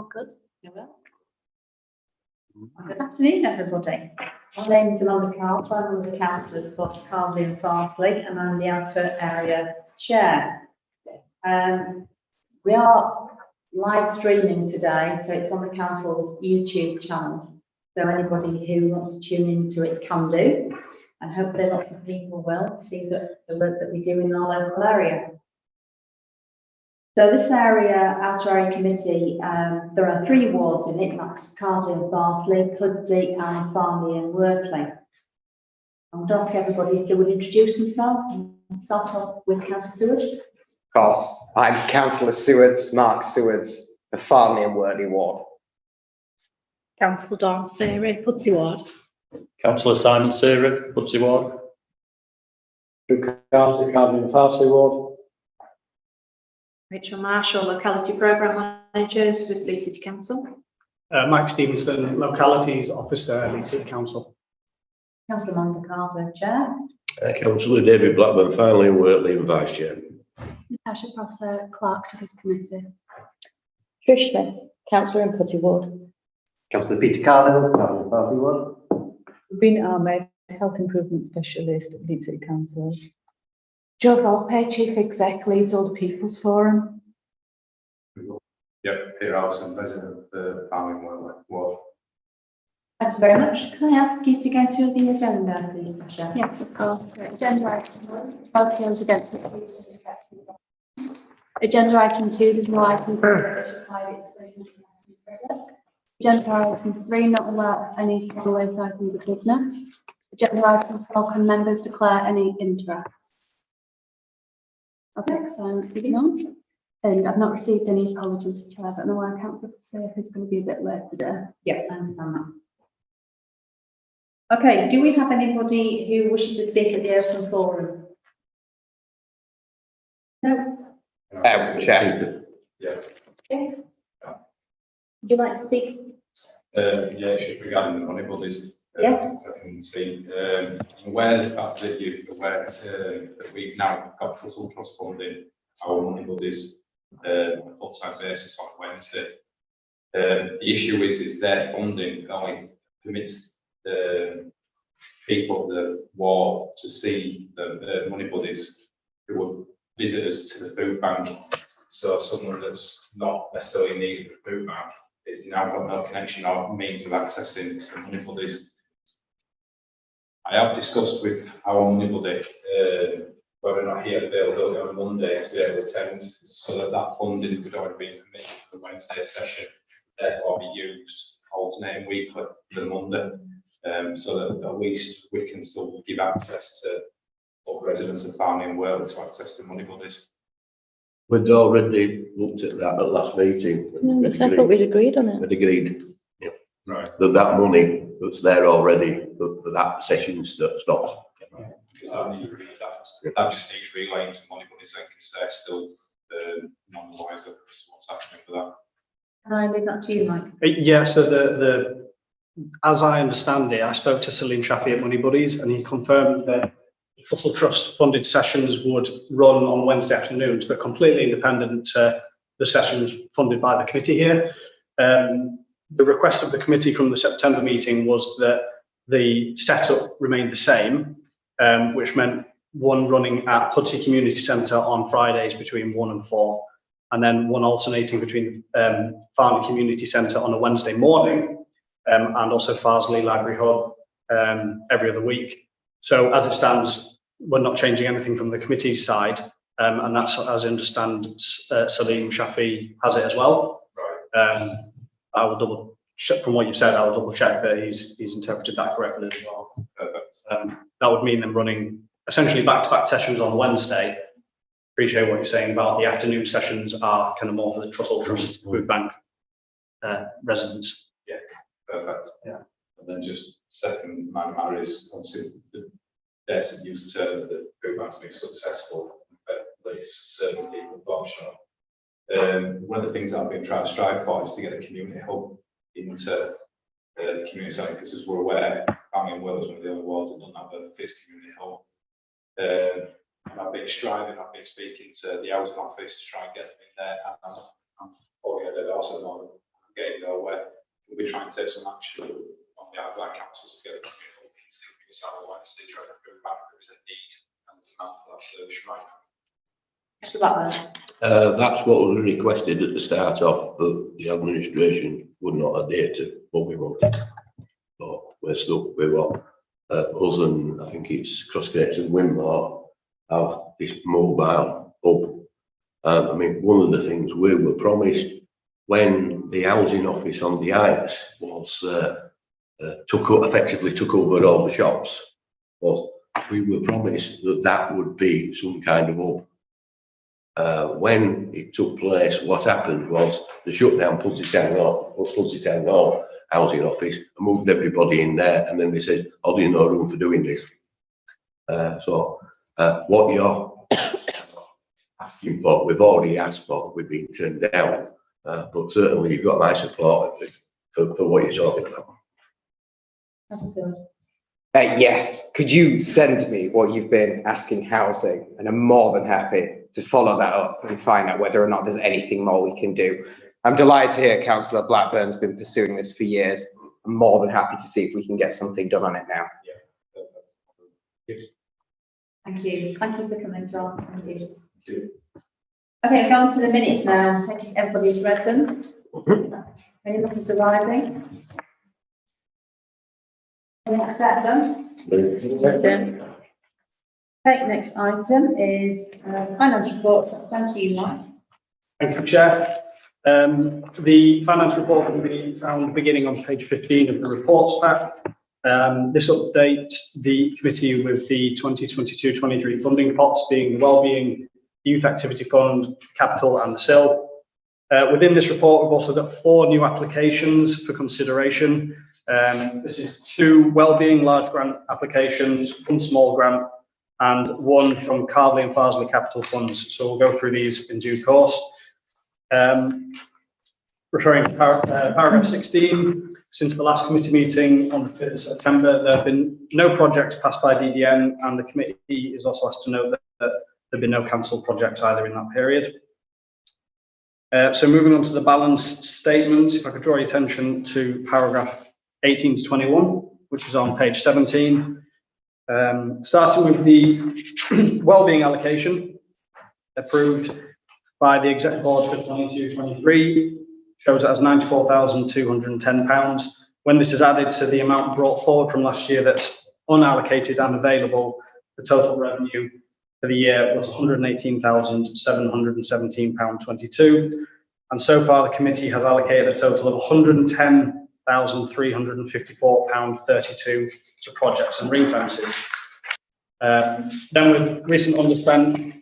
all good. You will. Good afternoon, everybody. My name is Amanda Carter. I'm one of the councillors for Cardiff and Farsley, and I'm the outer area chair. We are live streaming today, so it's on the council's YouTube channel. So anybody who wants to tune into it can do, and hopefully lots of people will see the work that we do in our local area. So this area, outer area committee, there are 3 wards in it, that's Cardiff and Farsley, Pudsey and Farnley and Workley. I would ask everybody if they would introduce themselves and start off with Councillor Sewards. Of course, I'm Councillor Sewards, Mark Sewards, for Farnley and Wortley ward. Councillor Dawn Seary, Pudsey Ward. Councillor Simon Seary, Pudsey Ward. Councillor Cardiff and Farsley ward. Rachel Marshall, Locality Programme Managers with Leeds City Council. Mike Stevenson, Localities Officer, Leeds City Council. Councillor Amanda Carter, Chair. Councillor David Blackburn, Farnley and Wortley and Vice Chair. Natasha Prosser, Clerk to this committee. Trish Smith, Councillor in Pudsey Ward. Councillor Peter Carnival, Cardiff and Farsley ward. Rebecca Ahmed, Health Improvement Specialist, Leeds City Council. Jo Volpe, Chief Exec, Leeds Older People's Forum. Yep, Peter Allison, President of the Farming Ward. Thank you very much. Can I ask you to go through the agenda, please, Sasha? Yes, of course. Agenda item 1, Southfields against the police. Agenda item 2, there's no items. Agenda item 3, not allow any following items of business. Agenda item 4, can members declare any interest? Okay, so moving on. And I've not received any apologies to Chair, but no, our councillor Seary is going to be a bit late today. Yeah, I understand that. Okay, do we have anybody who wishes to speak at the open forum? No? Chair. Yeah. Okay. Would you like to speak? Yeah, it's just regarding the money bodies. Yes. I can see. I'm aware of the fact that you're aware that we've now got Trussell Trust funding our money bodies on a full-time basis on Wednesday. The issue is their funding only permits the people of the ward to see the money buddies who are visitors to the food bank. So someone that's not necessarily in need of the food bank is now got no connection or means of accessing the money buddies. I have discussed with our money buddy whether or not he had availability on Monday to be able to attend, so that funding could already be permitted for the Wednesday session, therefore be used alternating weekly for the Monday, so that at least we can still give access to all residents of Farnley and Wortley to access the money buddies. We'd already looked at that at last meeting. I thought we'd agreed on it. We'd agreed, yeah, Right. that money that's there already for that session stops. Because that just needs relaying to money buddies then, because they're still non-wise of what's happening for that. Can I leave that to you, Mike? Yeah, so as I understand it, I spoke to Celine Chaffee at Money Buddies and he confirmed that Trussell Trust funded sessions would run on Wednesday afternoons, but completely independent to the sessions funded by the committee here. The request of the committee from the September meeting was that the setup remained the same, which meant one running at Pudsey Community Centre on Fridays between 1 and 4, and then one alternating between Farnley Community Centre on a Wednesday morning, and also Farsley Library Hub every other week. So as it stands, we're not changing anything from the committee's side, and that's, as I understand, Salim Shafi has it as well. Right. I will double check from what you've said. I will double check that he's interpreted that correctly as well. Perfect. That would mean them running essentially back-to-back sessions on Wednesday. Appreciate what you're saying about the afternoon sessions are kind of more for the Trussell Trust Food Bank residents. Yeah, perfect. Yeah. And then just second matter is obviously the data used to the food bank to be successful, but at least certain people optional. One of the things I've been trying to strive for is to get a community hub into the community centre, because as we're aware, Farnley and Wortley is one of the other wards that don't have a fixed community hub. And I've been striving, I've been speaking to the housing office to try and get them in there. And I'm also know getting nowhere. We'll be trying to take some action on behalf of our councils to get the Wednesday, trying to bring back there is a need and demand for that service right now. Mr. Blackburn. That's what was requested at the start off, but the administration would not adhere to what we wanted. So we're stuck with what us and I think it's Crossgates and Winmore have this mobile hub. I mean, one of the things we were promised when the housing office on the Heights was effectively took over all the shops, was we were promised that that would be some kind of hub. When it took place, what happened was they shut down Pudsey Town Hall housing office and moved everybody in there, and then they said, "Oh, there's no room for doing this." What you're asking for, we've already asked for, we've been turned down, but certainly you've got my support for what you're talking about. Yes, could you send me what you've been asking housing? And I'm more than happy to follow that up and find out whether or not there's anything more we can do. I'm delighted to hear Councillor Blackburn's been pursuing this for years. I'm more than happy to see if we can get something done on it now. Thank you. Thank you for coming, John. Thank you. Okay, go on to the minutes now. So just everybody's read them. Any business arriving? Can we accept them? Okay, next item is finance report. Thank you, Mike. Thank you, Chair. The finance report can be found beginning on page 15 of the reports pack. This updates the committee with the 2022-23 funding pots being the Wellbeing, Youth Activity Fund, Capital and the SIL. Within this report, we've also got 4 new applications for consideration. This is 2 Wellbeing large grant applications, 1 small grant, and 1 from Cardley and Farsley Capital Funds. So we'll go through these in due course. Referring to paragraph 16, since the last committee meeting on the 5th of September, there have been no projects passed by DDN, and the committee is also asked to note that there have been no cancelled projects either in that period. So moving on to the balance statement, if I could draw your attention to paragraph 18 to 21, which is on page 17. Starting with the wellbeing allocation approved by the Exec Board for 22-23, shows it as £94,210. When this is added to the amount brought forward from last year that's unallocated and available, the total revenue for the year was £118,717.22. And so far, the committee has allocated a total of £110,354.32 to projects and ring fences. Then with recent underspend,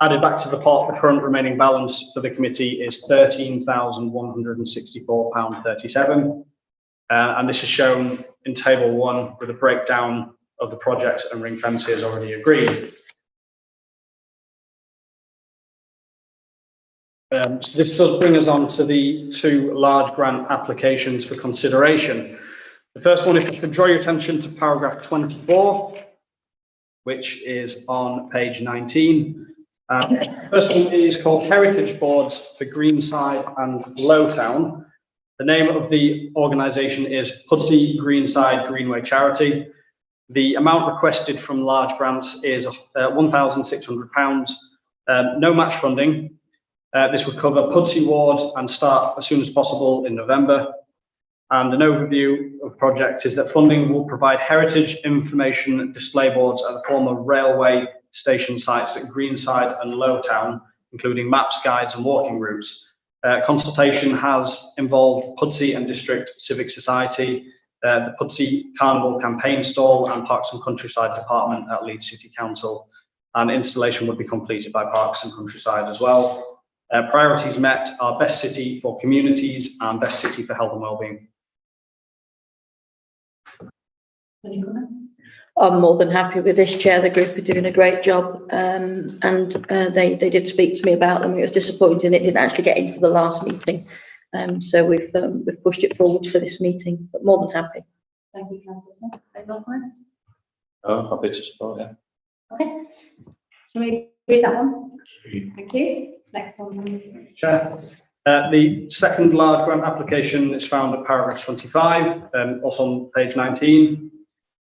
added back to the pot, the current remaining balance for the committee is £13,164.37. And this is shown in table 1 with a breakdown of the projects and ring fences already agreed. So this does bring us on to the 2 large grant applications for consideration. The first one, if you could draw your attention to paragraph 24, which is on page 19. The first one is called Heritage Boards for Greenside and Lowtown. The name of the organisation is Pudsey Greenside Greenway Charity. The amount requested from large grants is £1,600. No match funding. This would cover Pudsey Ward and start as soon as possible in November. And an overview of the project is that funding will provide heritage information display boards at the former railway station sites at Greenside and Lowtown, including maps, guides and walking routes. Consultation has involved Pudsey and District Civic Society, the Pudsey Carnival campaign stall and Parks and Countryside Department at Leeds City Council. And installation would be completed by Parks and Countryside as well. Priorities met are best city for communities and best city for health and wellbeing. I'm more than happy with this, Chair. The group are doing a great job, and they did speak to me about them. It was disappointing it didn't actually get in for the last meeting, so we've pushed it forward for this meeting. But more than happy. Thank you, Councillor. Anyone comment? Oh, happy to support, yeah. Okay. Shall we read that one? Thank you. Next one. Chair, The second large grant application is found at paragraph 25, also on page 19.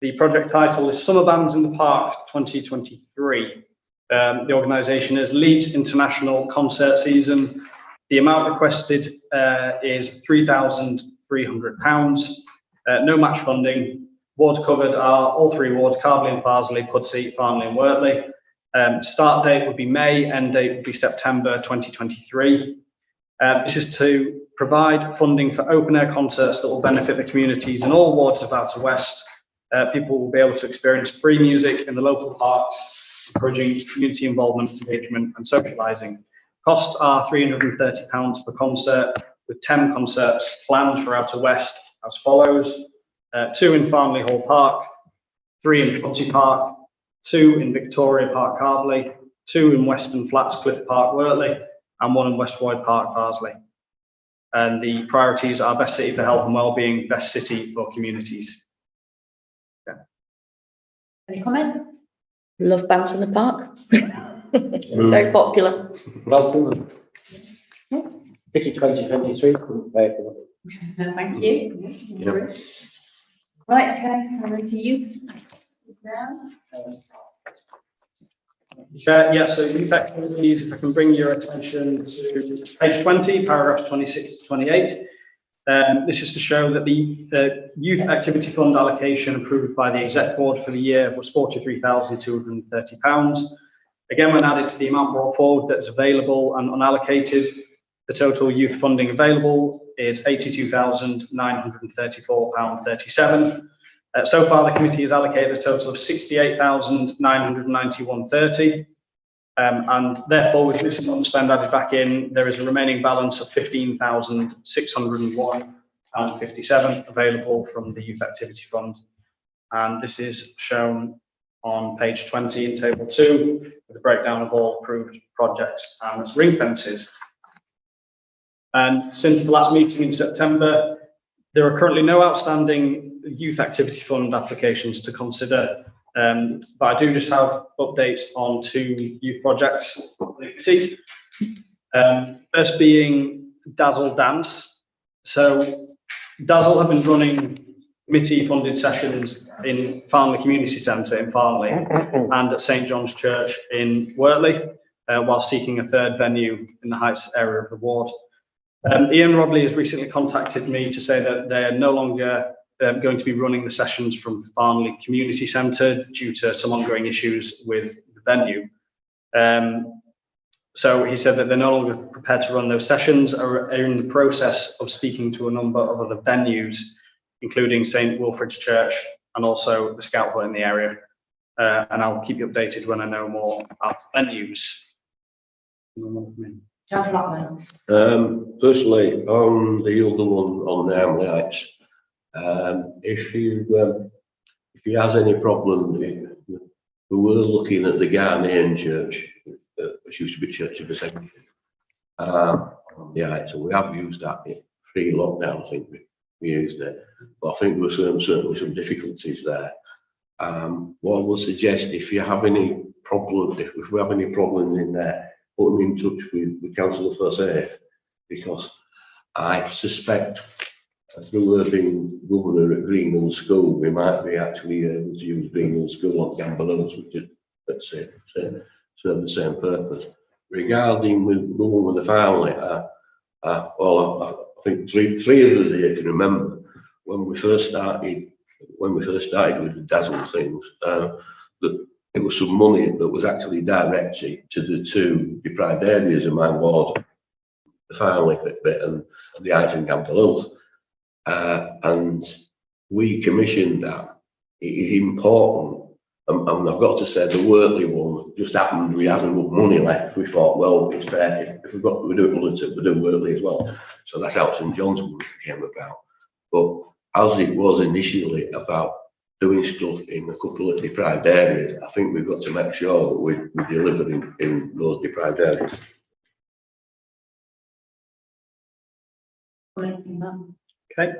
The project title is Summer Bands in the Park 2023. The organisation is Leeds International Concert Season. The amount requested is £3,300. No match funding. Wards covered are all three wards: Carbley and Farsley, Pudsey, Farnley and Wortley. Start date would be May, end date would be September 2023. This is to provide funding for open air concerts that will benefit the communities in all wards of Outer West. People will be able to experience free music in the local parks, encouraging community involvement, engagement and socialising. Costs are £330 per concert, with 10 concerts planned for Outer West as follows: 2 in Farnley Hall Park, 3 in Pudsey Park, 2 in Victoria Park Carbley, 2 in Western Flats Cliff Park Wortley, and 1 in West Royd Park Farsley. And the priorities are best city for health and wellbeing, best city for communities. Any comments? Love bands in the park. Very popular. Welcome. Pity 2023 couldn't pay for it. Thank you. Right, okay, so we're to youth now. Yeah, so youth activities, if I can bring your attention to page 20, paragraphs 26 to 28. This is to show that the Youth Activity Fund allocation approved by the Exec Board for the year was £43,230. Again, when added to the amount brought forward that is available and unallocated, the total youth funding available is £82,934.37. So far, the committee has allocated a total of £68,991.30. And therefore, with this amount of spend added back in, there is a remaining balance of £15,601.57 available from the Youth Activity Fund. And this is shown on page 20 in table 2, with a breakdown of all approved projects and ring fences. And since the last meeting in September, there are currently no outstanding Youth Activity Fund applications to consider. But I do just have updates on 2 youth projects. First being Dazzle Dance. So Dazzle have been running committee funded sessions in Farnley Community Centre in Farnley and at St John's Church in Wortley, while seeking a third venue in the Heights area of the ward. Ian Rodley has recently contacted me to say that they're no longer going to be running the sessions from Farnley Community Centre due to some ongoing issues with the venue. So he said that they're no longer prepared to run those sessions, are in the process of speaking to a number of other venues, including St Wilfrid's Church and also the Scout Hut in the area. And I'll keep you updated when I know more about venues. Councillor Blackman. Firstly, on the other one on the Hamley Heights, if he has any problem, we were looking at the Ghanaian church, which used to be Church of Ascension. Yeah, so we have used that pre-lockdown. I think we used it, but I think there were certainly some difficulties there. What I would suggest, if you have any problems, if we have any problems in there, put them in touch with Councillor Forsyth, because I suspect through her being governor at Greenhill School, we might be actually able to use Greenhill School on Gamballones, which is, let's say, serve the same purpose. Regarding the one with the family, well, I think three of us here can remember when we first started with the Dazzle things, that there was some money that was actually directed to the 2 deprived areas of my ward, the family bit and the Heights and Gamballones. And we commissioned that. It is important, and I've got to say the Wortley one just happened. We had enough money left. We thought, well, it's fair if we do it Ullerton, we do Wortley as well. So that's how St John's came about. But as it was initially about doing stuff in a couple of deprived areas, I think we've got to make sure that we deliver in those deprived areas. Okay.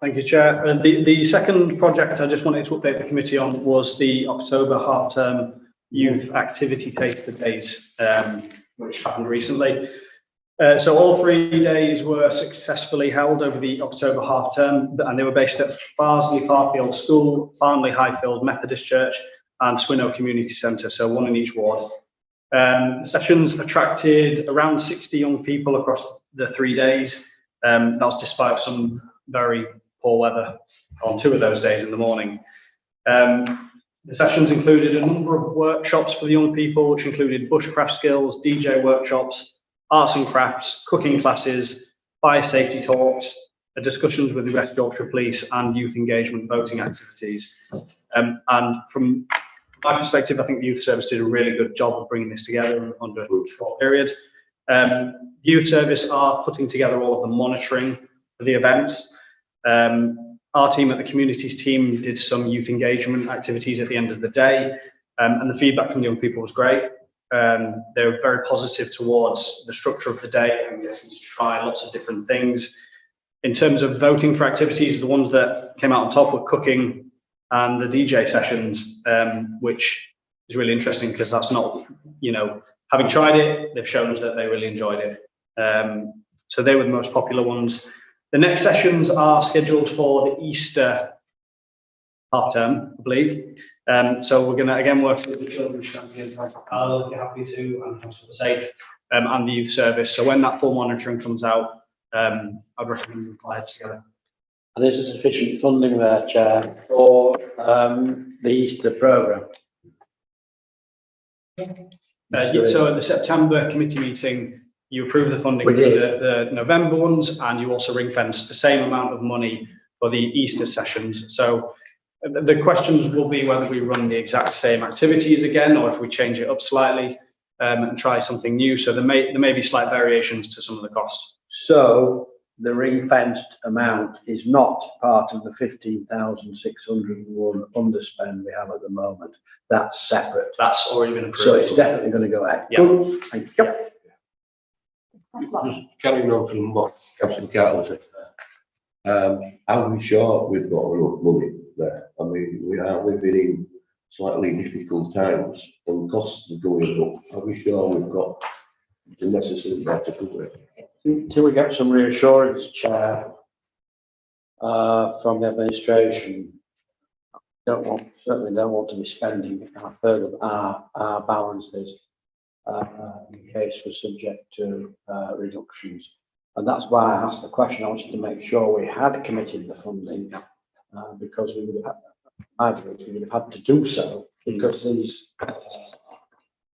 Thank you, Chair. The second project I just wanted to update the committee on was the October half-term youth activity taster days, which happened recently. So all 3 days were successfully held over the October half term, and they were based at Farsley Farfield School, Farnley Highfield Methodist Church, and Swinnow Community Centre, so one in each ward. The sessions attracted around 60 young people across the 3 days. That was despite some very poor weather on 2 of those days in the morning. The sessions included a number of workshops for the young people, which included bushcraft skills, DJ workshops, arts and crafts, cooking classes, fire safety talks, discussions with the West Yorkshire Police, and youth engagement voting activities. And from my perspective, I think the youth service did a really good job of bringing this together under a short period. Youth service are putting together all of the monitoring for the events. Our team at the communities team did some youth engagement activities at the end of the day, and the feedback from the young people was great. They were very positive towards the structure of the day and getting to try lots of different things. In terms of voting for activities, the ones that came out on top were cooking and the DJ sessions, which is really interesting because that's not, having tried it, they've shown us that they really enjoyed it. So they were the most popular ones. The next sessions are scheduled for the Easter half term, I believe. So we're going to again work with the children's champion, I'll be happy to, and Councillor Safe, and the youth service. So when that full monitoring comes out, I'd recommend we apply it together. And there's sufficient funding there, Chair, for the Easter programme. So at the September committee meeting, you approved the funding for the November ones, and you also ring-fenced the same amount of money for the Easter sessions. So the questions will be whether we run the exact same activities again, or if we change it up slightly and try something new. So there may be slight variations to some of the costs. So the ring-fenced amount is not part of the 15,601 underspend we have at the moment. That's separate. That's already been approved. So it's definitely going to go ahead. Yeah. Good. Thank you. Just carrying on from what Councillor Carter said there. Are we sure we've got enough money there? I mean, we are living in slightly difficult times and costs are going up. Are we sure we've got the necessary there to cover it? Until we get some reassurance, Chair, from the administration, certainly don't want to be spending further our balances in case we're subject to reductions. And that's why I asked the question. I wanted to make sure we had committed the funding because we would have had to do so because these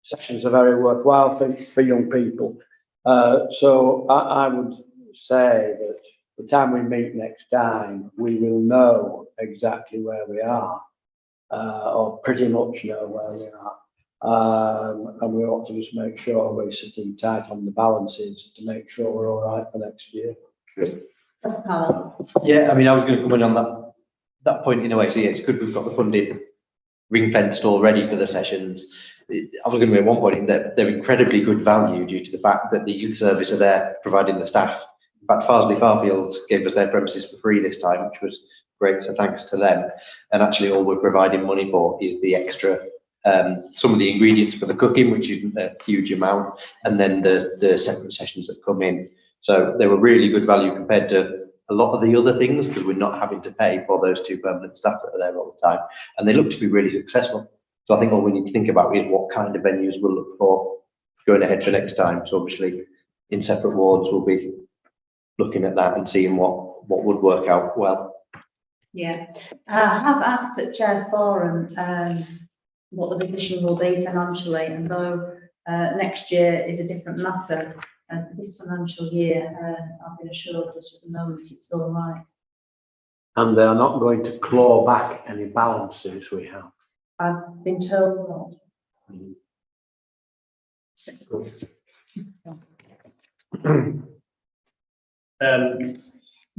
sessions are very worthwhile for young people. So I would say that the time we meet next time, we will know exactly where we are, or pretty much know where we are. And we ought to just make sure we're sitting tight on the balances to make sure we're all right for next year. Yeah, I mean, I was going to come in on that point in a way. So yeah, it's good we've got the funding ring-fenced already for the sessions. I was going to make one point in that they're incredibly good value due to the fact that the youth service are there providing the staff. In fact, Farsley Farfield gave us their premises for free this time, which was great. So thanks to them. And actually all we're providing money for is the extra, some of the ingredients for the cooking, which isn't a huge amount, and then the separate sessions that come in. So they were really good value compared to a lot of the other things because we're not having to pay for those 2 permanent staff that are there all the time. And they look to be really successful. So I think all we need to think about is what kind of venues we'll look for going ahead for next time. So obviously in separate wards, we'll be looking at that and seeing what would work out well. Yeah, I have asked at Chair's Forum what the position will be financially, and though next year is a different matter, this financial year, I've been assured that at the moment it's all right. And they're not going to claw back any balances we have. I've been told not.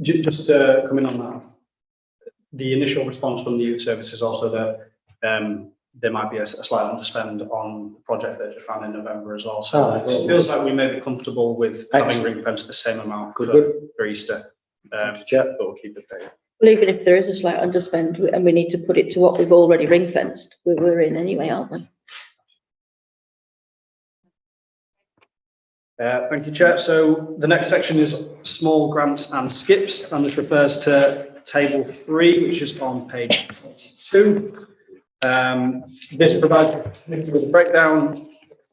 Just coming on that, the initial response from the youth service is also that there might be a slight underspend on the project that just ran in November as well. So it feels like we may be comfortable with having ring-fenced the same amount for Easter. But we'll keep it there. Well, even if there is a slight underspend and we need to put it to what we've already ring-fenced, we're in anyway, aren't we? Thank you, Chair. So the next section is small grants and skips, and this refers to table 3, which is on page 22. This provides the committee with a breakdown of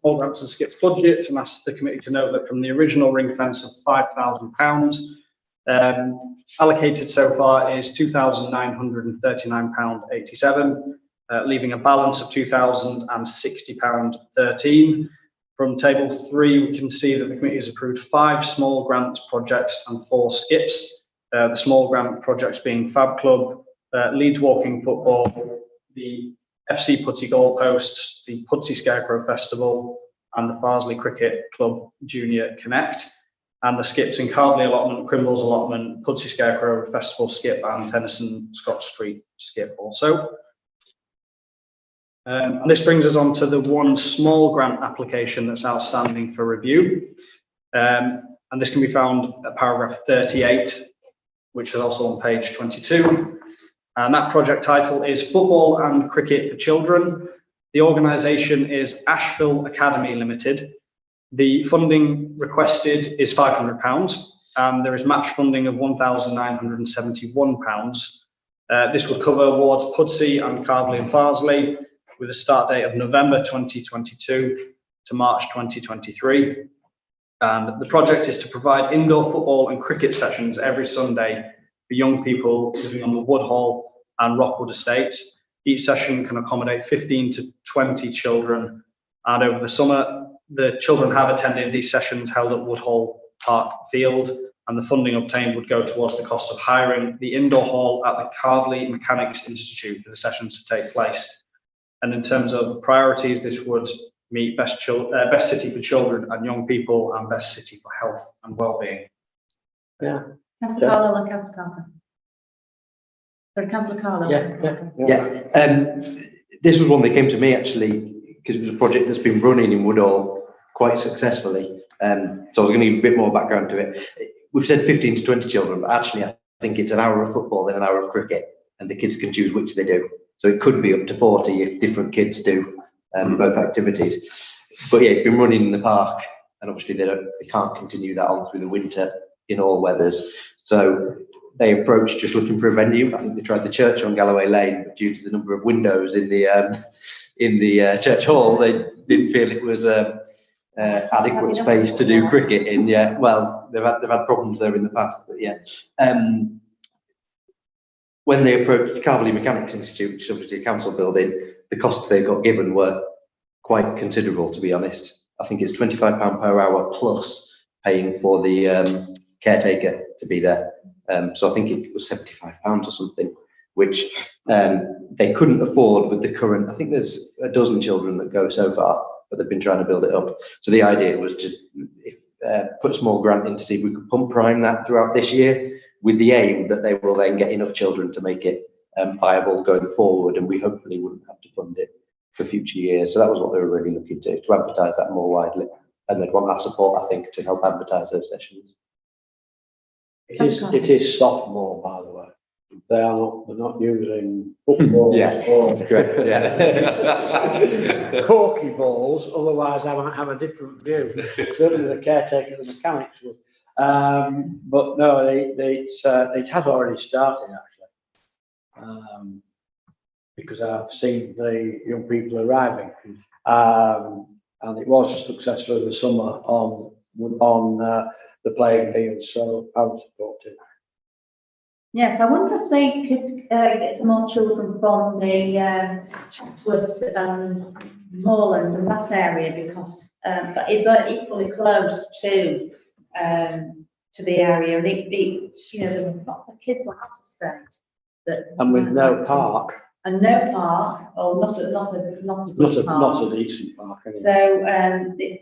small grants and skips budget, and asks the committee to note that from the original ring fence of £5,000, allocated so far is £2,939.87, leaving a balance of £2,060.13. From table 3, we can see that the committee has approved 5 small grant projects and 4 skips. The small grant projects being Fab Club, Leeds Walking Football, the FC Putty Goalposts, the Pudsey Scarecrow Festival, and the Farsley Cricket Club Junior Connect. And the skips in Cardley Allotment, Primrose Allotment, Pudsey Scarecrow Festival Skip, and Tennyson Scott Street Skip also. And this brings us on to the one small grant application that's outstanding for review. And this can be found at paragraph 38, which is also on page 22. And that project title is Football and Cricket for Children. The organisation is Asheville Academy Limited. The funding requested is £500, and there is match funding of £1,971. This would cover wards Pudsey and Cardley and Farsley, with a start date of November 2022 to March 2023. And the project is to provide indoor football and cricket sessions every Sunday for young people living on the Woodhall and Rockwood estates. Each session can accommodate 15 to 20 children. And over the summer, the children have attended these sessions held at Woodhall Park Field, and the funding obtained would go towards the cost of hiring the indoor hall at the Cardley Mechanics Institute for the sessions to take place. And in terms of priorities, this would meet best city for children and young people and best city for health and well-being. Yeah. Councillor Carlo and Councillor Carter. Sorry, Councillor Carlo. This was one that came to me actually, because it was a project that's been running in Woodhall quite successfully. So I was going to give a bit more background to it. We've said 15 to 20 children, but actually I think it's an hour of football and an hour of cricket, and the kids can choose which they do. So it could be up to 40 if different kids do both activities. But yeah, it's been running in the park, and obviously they can't continue that on through the winter in all weathers. So they approached just looking for a venue. I think they tried the church on Galloway Lane, but due to the number of windows in the church hall, they didn't feel it was adequate space to do cricket in. Yeah, well, they've had problems there in the past, but yeah. When they approached the Cardley Mechanics Institute, which is obviously a council building, the costs they got given were quite considerable, to be honest. I think it's £25 per hour plus paying for the caretaker to be there. So I think it was £75 or something, which they couldn't afford with the current. I think there's a dozen children that go so far, but they've been trying to build it up. So the idea was to put a small grant in to see if we could pump prime that throughout this year, with the aim that they will then get enough children to make it viable going forward, and we hopefully wouldn't have to fund it for future years. So that was what they were really looking to advertise that more widely, and they'd want our support, I think, to help advertise those sessions. It is softball, by the way. They're not using football. Yeah, that's correct. Yeah. Corky balls, otherwise I might have a different view. Certainly the caretaker and the mechanics would. But no, it has already started actually, because I've seen the young people arriving, and it was successful in the summer on the playing field, so I would support it. Yes, I wonder if they could get some more children from the Chatsworth Moorlands and that area, because that is equally close to the area, and it's, you know, there's lots of kids on that estate that. And with no park. And no park, or not a good park. Not a decent park. Anyway. So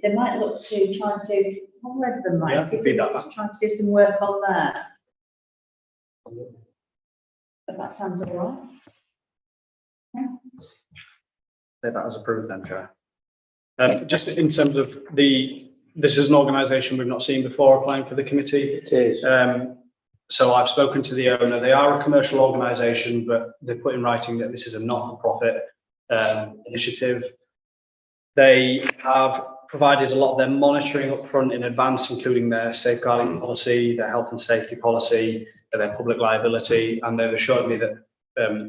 they might look to try to, one of them might see if they just try to do some work on that. But that sounds all right. Yeah. Say that as approved then, Chair. Just in terms of this is an organisation we've not seen before applying for the committee. It is. So I've spoken to the owner. They are a commercial organisation, but they put in writing that this is a not-for-profit initiative. They have provided a lot of their monitoring up front in advance, including their safeguarding policy, their health and safety policy, their public liability, and they've assured me that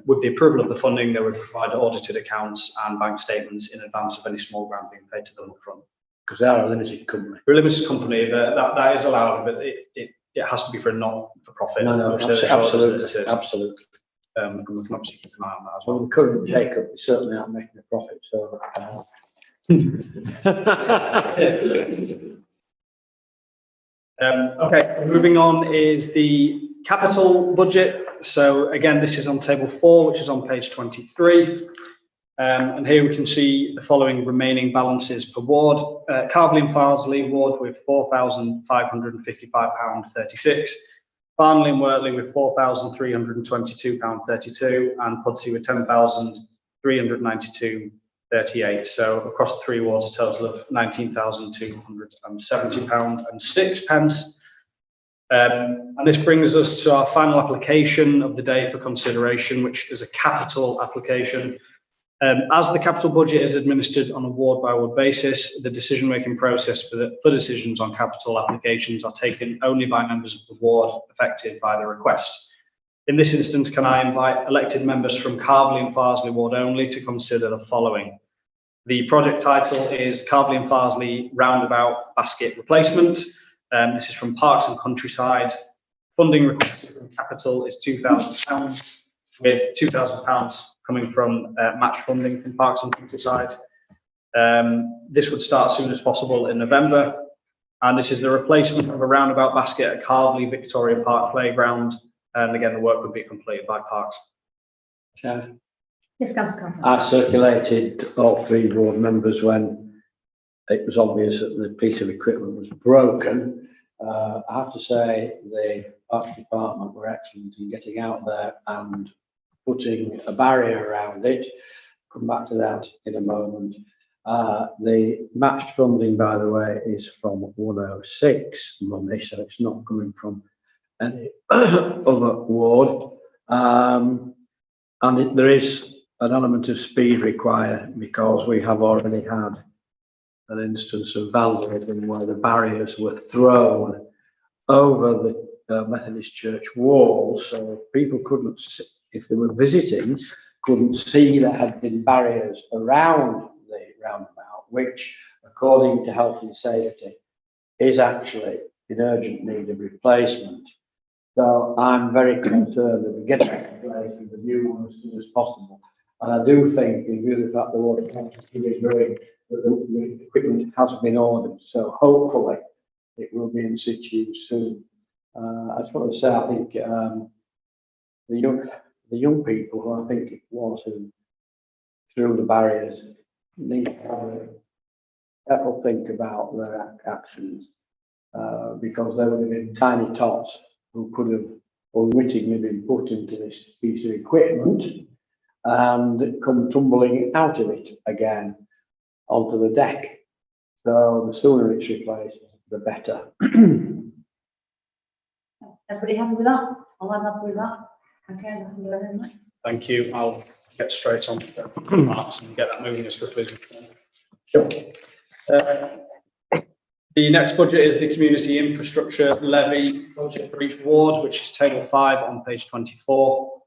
with the approval of the funding, they would provide audited accounts and bank statements in advance of any small grant being paid to them up front. Because they are a limited company. For a limited company, that is allowed, but it has to be for a not-for-profit. No, which they've assured us that it is. absolutely. And we can obviously keep an eye on that as Well, well. the current take-up, they certainly aren't making a profit, so. Okay, moving on is the capital budget. So again, this is on table 4, which is on page 23. And here we can see the following remaining balances per ward. Carvely and Farsley ward with £4,555.36. Farnley and Wortley with £4,322.32, and Pudsey with £10,392.38. So across the 3 wards, a total of £19,270.06. And this brings us to our final application of the day for consideration, which is a capital application. As the capital budget is administered on a ward-by-ward basis, the decision-making process for decisions on capital applications are taken only by members of the ward affected by the request. In this instance, can I invite elected members from Carvely and Farsley ward only to consider the following? The project title is Carvely and Farsley Roundabout Basket Replacement. This is from Parks and Countryside. Funding requested from capital is £2,000, with £2,000 coming from match funding from Parks and Countryside. This would start as soon as possible in November. And this is the replacement of a roundabout basket at Carvely Victoria Park Playground. And again, the work would be completed by Parks. Chair, Yes, Councillor Conlon. I circulated all 3 board members when it was obvious that the piece of equipment was broken. I have to say the Parks Department were excellent in getting out there and putting a barrier around it. Come back to that in a moment. The matched funding, by the way, is from 106 money, so it's not coming from any other ward. There is an element of speed required because we have already had an instance of vandalism where the barriers were thrown over the Methodist Church walls, so people couldn't, if they were visiting, couldn't see there had been barriers around the roundabout, which, according to health and safety, is actually in urgent need of replacement. So I'm very concerned that we get it replaced with a new one as soon as possible. And I do think, in view of the fact the water council is growing, that the equipment has been ordered. So hopefully it will be in situ soon. I just want to say, I think the young people who I think it was who threw the barriers need to have a careful think about their actions, because they would have been tiny tots who could have unwittingly been put into this piece of equipment and come tumbling out of it again onto the deck. So the sooner it's replaced, the better. Everybody happy with that? I'm happy with that. Okay, thank you very much. Thank you. I'll get straight on to the remarks and get that moving as quickly as we can. Sure. The next budget is the community infrastructure levy budget for each ward, which is table 5 on page 24.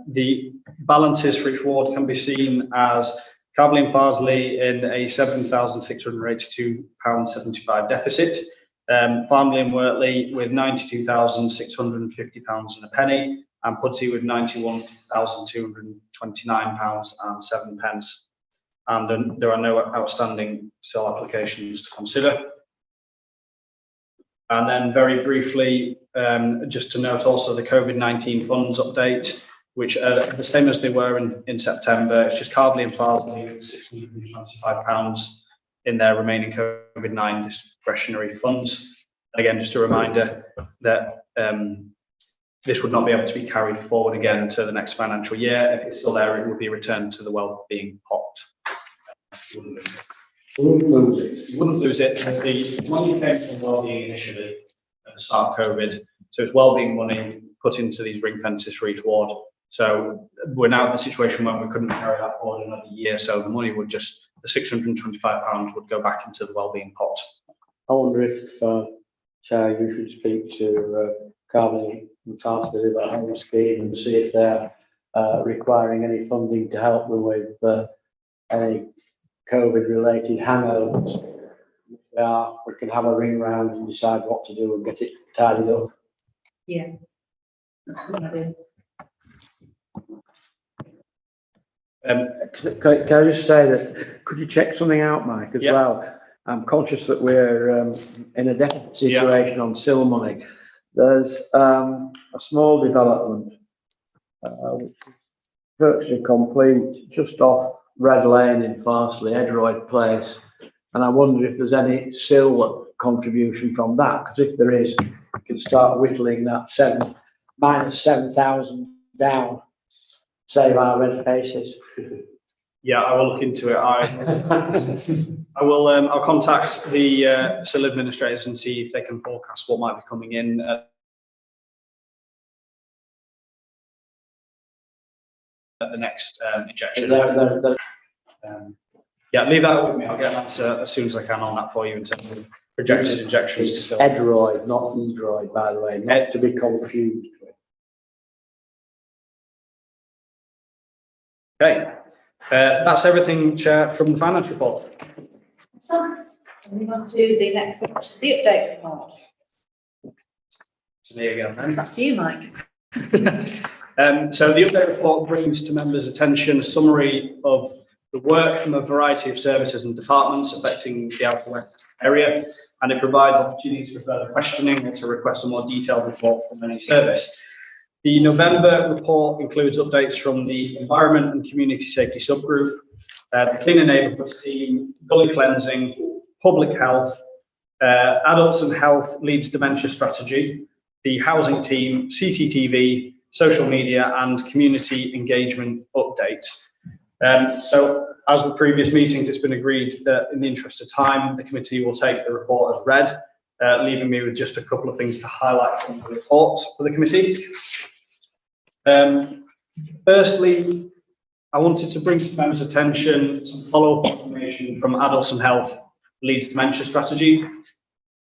The balances for each ward can be seen as Carvely and Farsley in a £7,682.75 deficit, Farnley and Wortley with £92,650 and a penny, and Pudsey with £91,229.07. And there are no outstanding sale applications to consider. And then very briefly, just to note also the COVID-19 funds update, which are the same as they were in September. It's just Carvely and Farsley with £625 in their remaining COVID-19 discretionary funds. Again, just a reminder that this would not be able to be carried forward again to the next financial year. If it's still there, it would be returned to the wellbeing pot. Wouldn't lose it. The money came from wellbeing initially at the start of COVID, so it's wellbeing money put into these ring fences for each ward. So we're now in a situation where we couldn't carry that forward another year, so the money would just the £625 would go back into the wellbeing pot. I wonder if, Chair, you should speak to Carmen and Farsley about home scheme and see if they're requiring any funding to help them with any COVID-related hangovers. If they are, we can have a ring round and decide what to do and get it tidied up. Yeah. That's what I do. Can I just say that, could you check something out, Mike, as Yeah. well? I'm conscious that we're in a deficit situation on SIL money. There's a small development which is virtually complete just off Red Lane in Farsley, Edroyd Place, and I wonder if there's any SIL contribution from that, because if there is, we can start whittling that minus 7,000 down, save our red faces. Yeah, I will look into it. I will. I'll contact the SIL administrators and see if they can forecast what might be coming in. At the next injection. Yeah, leave that with me. I'll get an answer as soon as I can on that for you in terms of projected injections to SIL. Edroid, not Edroid, by the way, not to be confused with. Okay, that's everything, Chair, from the finance report. So, moving on to the next one, which is the update report. So there you go. Back to you, Mike. So the update report brings to members' attention a summary of the work from a variety of services and departments affecting the Outer West area, and it provides opportunities for further questioning or to request a more detailed report from any service. The November report includes updates from the Environment and Community Safety Subgroup, the Cleaner Neighbourhoods team, Gully Cleansing, Public Health, Adults and Health Leeds Dementia Strategy, the Housing team, CCTV, social media and community engagement updates. So as with previous meetings, it's been agreed that in the interest of time, the committee will take the report as read, leaving me with just a couple of things to highlight from the report for the committee. Firstly, I wanted to bring to members' attention some follow-up information from Adults and Health Leeds Dementia Strategy.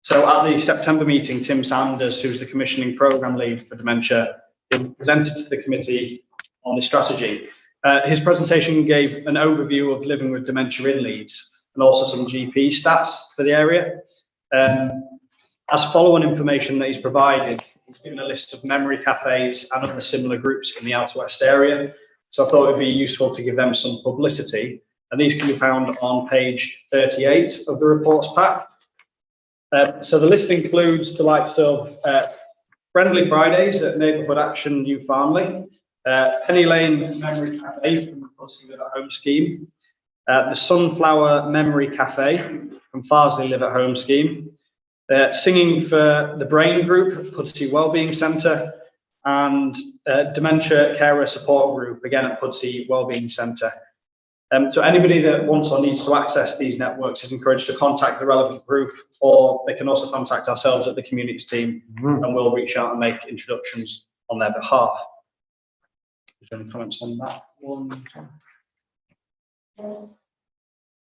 So at the September meeting, Tim Sanders, who's the commissioning programme lead for dementia, presented to the committee on the strategy. His presentation gave an overview of living with dementia in Leeds and also some GP stats for the area. As follow-on information that he's provided, he's given a list of memory cafes and other similar groups in the Outer West area. So I thought it would be useful to give them some publicity. And these can be found on page 38 of the reports pack. So the list includes the likes of Friendly Fridays at Neighbourhood Action New Farmley, Penny Lane Memory Cafe from the Pussy Live at Home scheme, the Sunflower Memory Cafe from Farsley Live at Home scheme, Singing for the Brain Group, Pudsey Wellbeing Centre, and Dementia Carer Support Group, again at Pudsey Wellbeing Centre. So anybody that wants or needs to access these networks is encouraged to contact the relevant group, or they can also contact ourselves at the communities team, and we'll reach out and make introductions on their behalf. Is there any comments on that one?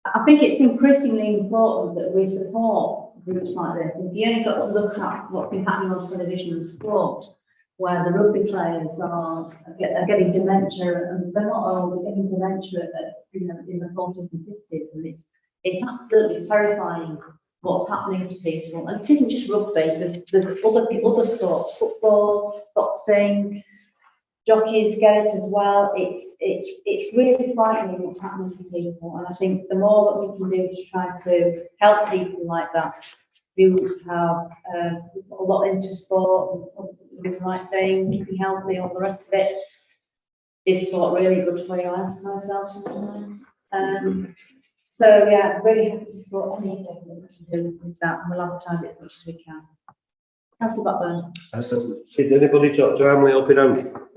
I think it's increasingly important that we support groups like this. If you only got to look at what's been happening on television and sport, where the rugby players are getting dementia, and they're not old, they're getting dementia in the 40s and 50s, and it's absolutely terrifying what's happening to people. And it isn't just rugby, there's other sports, football, boxing, jockeys get it as well. It's really frightening what's happening to people, and I think the more that we can do to try to help people like that who have a lot into sport, this right thing, keeping healthy, all the rest of it, is thought really good for you. I ask myself sometimes. So yeah, really happy to support anything that we can do with that, and we'll advertise it as much as we can. Councillor Blackburn. Did anybody talk to Emily up in Oak?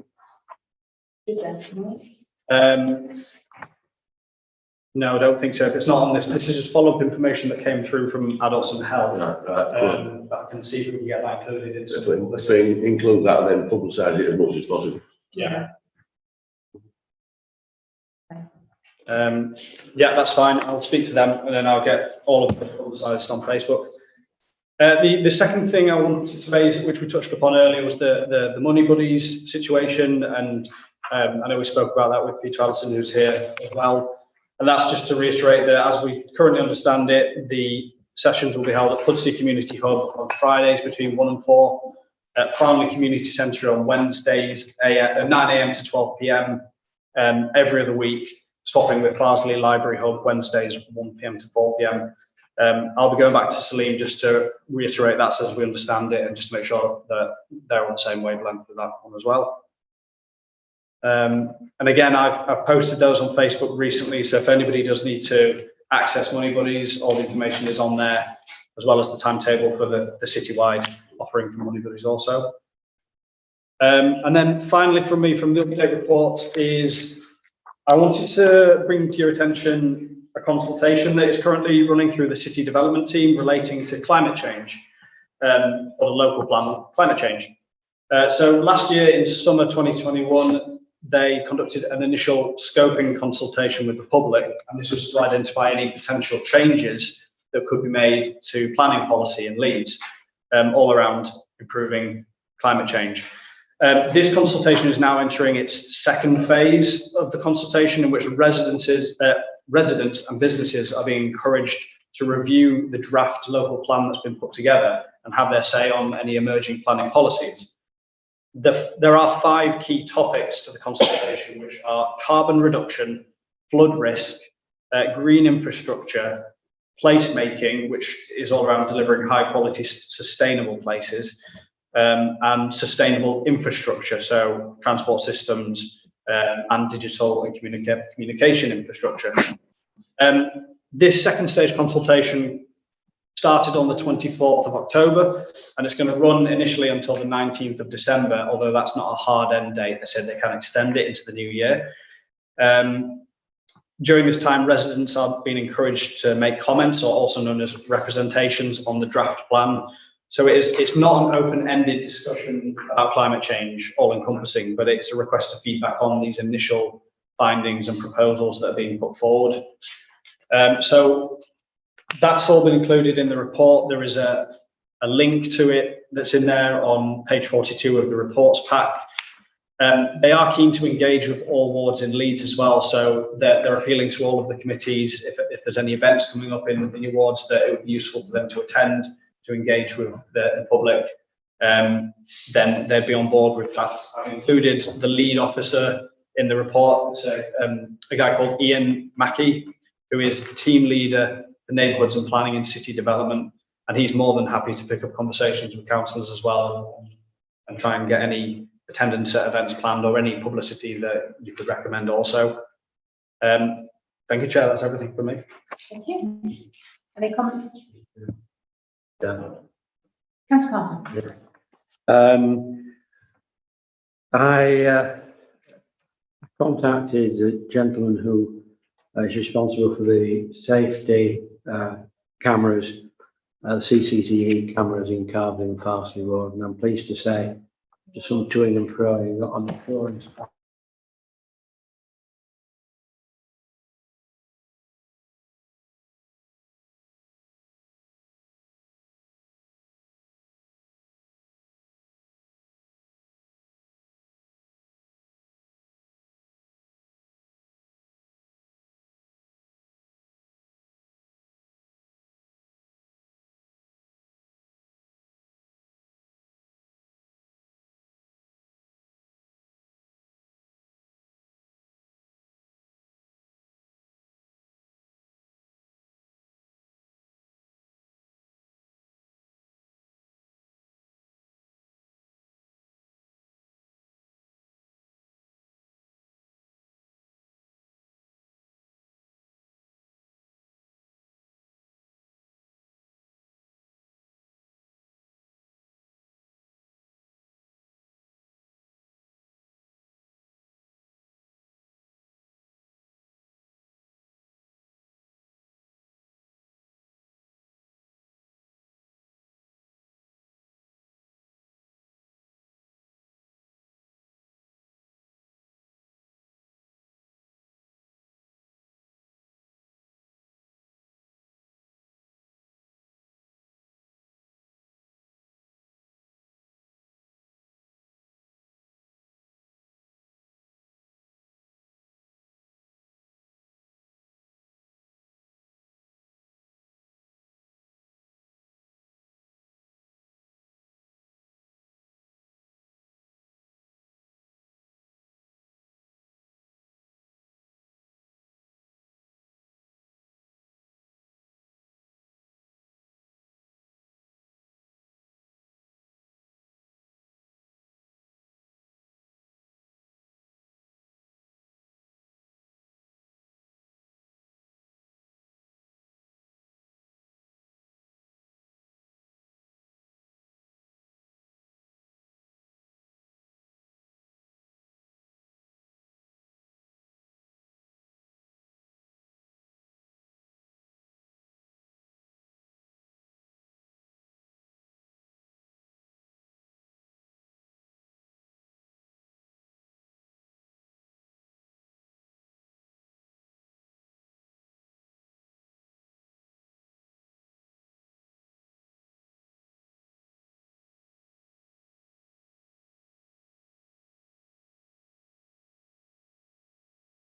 No, I don't think so. If it's not on this, this is just follow-up information that came through from Adults and Health. Right. I can see if we can get that included in some So include that and then publicise it as much as possible. Yeah. Yeah, that's fine. I'll speak to them and then I'll get all of the publicised on Facebook. The second thing I wanted to raise, which we touched upon earlier, was the Money Buddies situation. And I know we spoke about that with Peter Allison, who's here as well. And that's just to reiterate that as we currently understand it, the sessions will be held at Pudsey Community Hub on Fridays between 1 and 4, at Farnley Community Centre on Wednesdays, 9 AM to 12 PM, every other week, swapping with Farsley Library Hub Wednesdays 1 PM to 4 PM. I'll be going back to Salim just to reiterate that as we understand it and just make sure that they're on the same wavelength with that one as well. And again, I've posted those on Facebook recently, so if anybody does need to access Money Buddies, all the information is on there, as well as the timetable for the citywide offering from Money Buddies also. And then finally from me, from the update report, is I wanted to bring to your attention a consultation that is currently running through the city development team relating to climate change, or the local plan climate change. So last year in summer 2021, they conducted an initial scoping consultation with the public, and this was to identify any potential changes that could be made to planning policy in Leeds, all around improving climate change. This consultation is now entering its second phase of the consultation, in which residents and businesses are being encouraged to review the draft local plan that's been put together and have their say on any emerging planning policies. There are 5 key topics to the consultation, which are carbon reduction, flood risk, green infrastructure, placemaking, which is all around delivering high quality sustainable places, and sustainable infrastructure, so transport systems and digital and communication infrastructure. This second stage consultation started on the 24th of October, and it's going to run initially until the 19th of December, although that's not a hard end date. They said they can extend it into the new year. During this time, residents are being encouraged to make comments, or also known as representations, on the draft plan. So it's not an open-ended discussion about climate change, all-encompassing, but it's a request for feedback on these initial findings and proposals that are being put forward. So that's all been included in the report. There is a link to it that's in there on page 42 of the reports pack. They are keen to engage with all wards in Leeds as well, so they're appealing to all of the committees, if there's any events coming up in your wards, that it would be useful for them to attend, to engage with the public, then they'd be on board with that. I've included the lead officer in the report, so a guy called Ian Mackey, who is the team leader for neighbourhoods and planning and city development, and he's more than happy to pick up conversations with councillors as well and try and get any attendance at events planned or any publicity that you could recommend also. Thank you, Chair, that's everything from me. Thank you. Any comments? Done. Councillor Carter. I contacted the gentleman who is responsible for the safety cameras, CCTV cameras in Carving and Farsley Road, and I'm pleased to say, just some toing and froing on the floor and stuff.